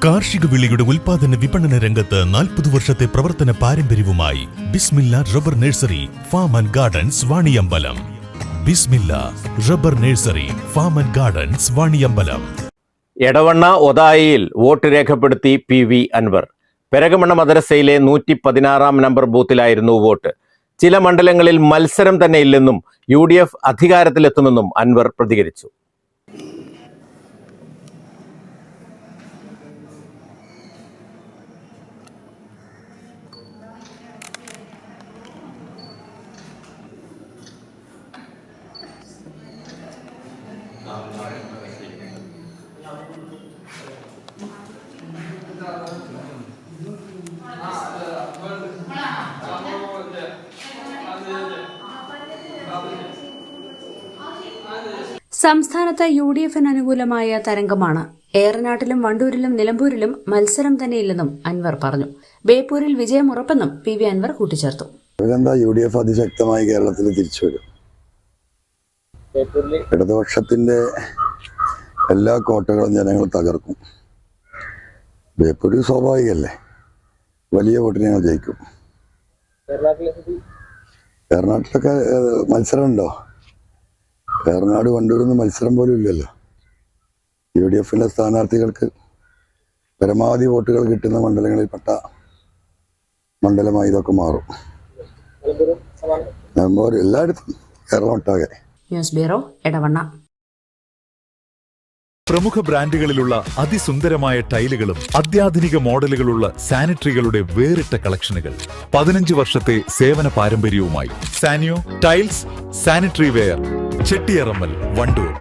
കാർഷിക വിളയുടെ ഉൽപാദന വിപണന രംഗത്ത് 40 വർഷത്തെ പ്രവർത്തന പാരമ്പര്യവുമായി Bismillah rubber nursery farm and gardens Vaniyambalam. Bismillah rubber nursery farm and gardens Vaniyambalam. Edavanna ഒതായിയിൽ വോട്ട് രേഖപ്പെടുത്തി പി.വി. അൻവർ. പെരകമണ്ണ മദ്രസയിലെ 116 നമ്പർ ബൂത്തിലായിരുന്നു വോട്ട്. ചില മണ്ഡലങ്ങളിൽ മത്സരം തന്നെ ഇല്ലെന്നും UDF അധികാരത്തിലെത്തുമെന്നും അൻവർ പ്രതികരിച്ചു. സംസ്ഥാനത്ത് UDFന് അനുകൂലമായ തരംഗമാണ്. ഏറനാട്ടിലും വണ്ടൂരിലും നിലമ്പൂരിലും മത്സരം തന്നെയില്ലെന്നും അൻവർ പറഞ്ഞു. ബേപ്പൂരിൽ വിജയം ഉറപ്പെന്നും പി.വി. അൻവർ കൂട്ടിച്ചേർത്തു. UDF അതിശക്തമായി കേരളത്തിൽ തിരിച്ചു വരും. ഇടതുപക്ഷത്തിന്റെ എല്ലാ കോട്ടകളും ജനങ്ങൾ തകർക്കും. ബേപ്പൂര് സ്വാഭാവികല്ലേ, വലിയ വോട്ടിന് ഞങ്ങൾ ജയിക്കും. കർണാടകത്തിലൊക്കെ മത്സരമുണ്ടോ? കർണാട് വണ്ടൂരൊന്നും മത്സരം പോലും ഇല്ലല്ലോ. UDFന്റെ സ്ഥാനാർത്ഥികൾക്ക് പരമാവധി വോട്ടുകൾ കിട്ടുന്ന മണ്ഡലങ്ങളിൽപ്പെട്ട മണ്ഡലമായി ഇതൊക്കെ മാറും. എല്ലായിടത്തും കേരളം ഒട്ടാകെ. News bureau, Edavanna. പ്രമുഖ ബ്രാൻഡുകളിലുള്ള അതിസുന്ദരമായ ടൈലുകളും അത്യാധുനിക മോഡലുകളുള്ള സാനിറ്ററികളുടെ വേറിട്ട കളക്ഷനുകൾ 15 വർഷത്തെ സേവന പാരമ്പര്യവുമായി Saniyo tiles sanitary ware, Chettiyarammal, Wandoor.